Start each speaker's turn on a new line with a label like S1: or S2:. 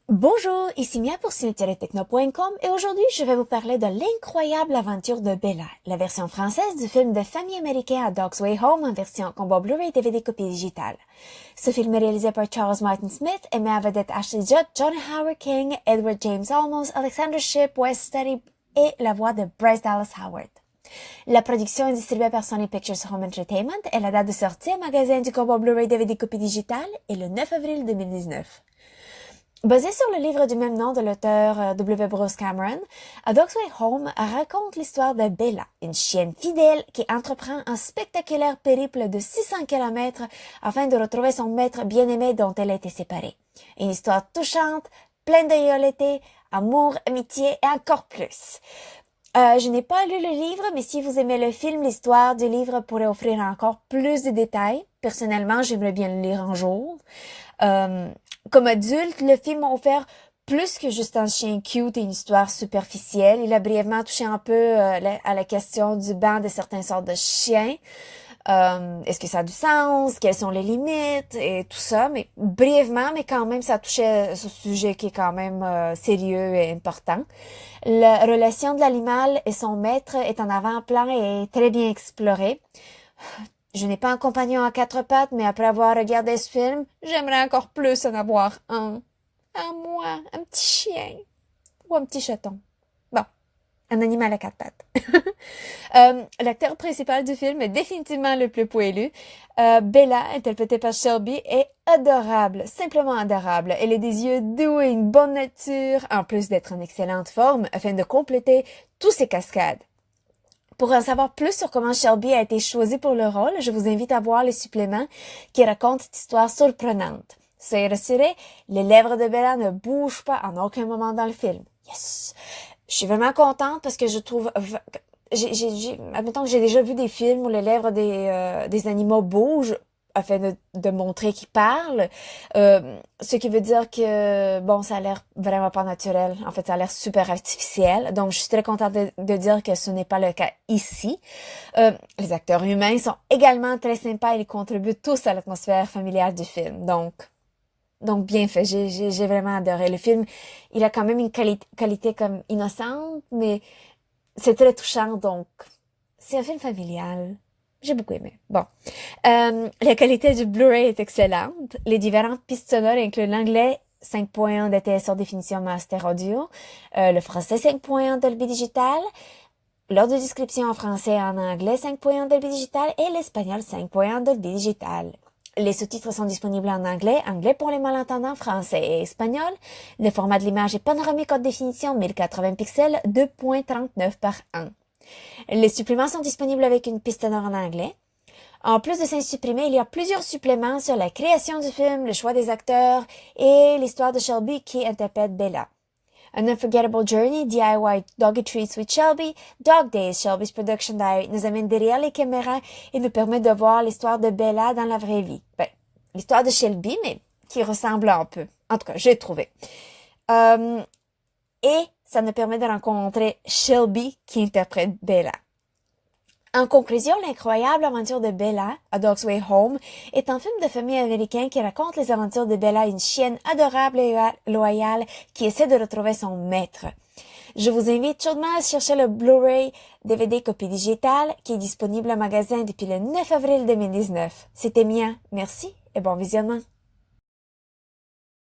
S1: Bonjour, ici Mia pour ciné-techno.com et aujourd'hui je vais vous parler de l'incroyable aventure de Bella, la version française du film de famille américain A Dog's Way Home en version combo Blu-ray DVD copie digitale. Ce film est réalisé par Charles Martin Smith et met à vedette Ashley Judd, Johnny Howard King, Edward James Olmos, Alexander Shipp, Wes Studi et la voix de Bryce Dallas Howard. La production est distribuée par Sony Pictures Home Entertainment et la date de sortie au magasin du combo Blu-ray DVD copie digitale est le 9 avril 2019. Basé sur le livre du même nom de l'auteur W. Bruce Cameron, A Dog's Way Home raconte l'histoire de Bella, une chienne fidèle qui entreprend un spectaculaire périple de 600 km afin de retrouver son maître bien-aimé dont elle a été séparée. Une histoire touchante, pleine de loyauté, amour, amitié et encore plus. Je n'ai pas lu le livre, mais si vous aimez le film, l'histoire du livre pourrait offrir encore plus de détails. Personnellement, j'aimerais bien le lire un jour. Comme adulte, le film m'a offert plus que juste un chien cute et une histoire superficielle. Il a brièvement touché un peu à la question du ban de certaines sortes de chiens. Est-ce que ça a du sens? Quelles sont les limites? Et tout ça. Mais brièvement, mais quand même, ça touchait ce sujet qui est quand même sérieux et important. La relation de l'animal et son maître est en avant-plan et très bien explorée. Je n'ai pas un compagnon à quatre pattes, mais après avoir regardé ce film, j'aimerais encore plus en avoir un. À moi, un petit chien. Ou un petit chaton. Bon, un animal à quatre pattes. L'acteur principal du film est définitivement le plus poilu. Bella, interprétée par Shelby, est adorable, simplement adorable. Elle a des yeux doux et une bonne nature, en plus d'être en excellente forme, afin de compléter tous ses cascades. Pour en savoir plus sur comment Shelby a été choisie pour le rôle, je vous invite à voir les suppléments qui racontent cette histoire surprenante. Soyez rassurés, les lèvres de Bella ne bougent pas en aucun moment dans le film. Yes! Je suis vraiment contente parce que je trouve... Admettons que j'ai déjà vu des films où les lèvres des animaux bougent afin de montrer qu'ils parlent, ce qui veut dire que, bon, ça a l'air vraiment pas naturel. En fait, ça a l'air super artificiel. Donc, je suis très contente de dire que ce n'est pas le cas ici. Les acteurs humains sont également très sympas et ils contribuent tous à l'atmosphère familiale du film. Donc bien fait. J'ai vraiment adoré. Le film, il a quand même une qualité comme innocente, mais c'est très touchant, donc c'est un film familial. J'ai beaucoup aimé. Bon. La qualité du Blu-ray est excellente. Les différentes pistes sonores incluent l'anglais 5.1 DTS hors définition Master Audio, le français 5.1 Dolby Digital, l'audio-description en français et en anglais 5.1 Dolby Digital et l'espagnol 5.1 Dolby Digital. Les sous-titres sont disponibles en anglais, anglais pour les malentendants, français et espagnol. Le format de l'image est panoramique haute définition 1080 pixels 2.39 par 1. Les suppléments sont disponibles avec une piste sonore en anglais. En plus de ces supprimés, il y a plusieurs suppléments sur la création du film, le choix des acteurs et l'histoire de Shelby qui interprète Bella. An Unforgettable Journey, DIY Doggy Treats with Shelby, Dog Days, Shelby's Production Diary nous amène derrière les caméras et nous permet de voir l'histoire de Bella dans la vraie vie. Ben, l'histoire de Shelby, mais qui ressemble un peu. En tout cas, j'ai trouvé. Et ça nous permet de rencontrer Shelby qui interprète Bella. En conclusion, l'incroyable aventure de Bella, A Dog's Way Home, est un film de famille américain qui raconte les aventures de Bella, une chienne adorable et loyale qui essaie de retrouver son maître. Je vous invite chaudement à chercher le Blu-ray DVD copie digitale qui est disponible au magasin depuis le 9 avril 2019. C'était Mia. Merci et bon visionnement.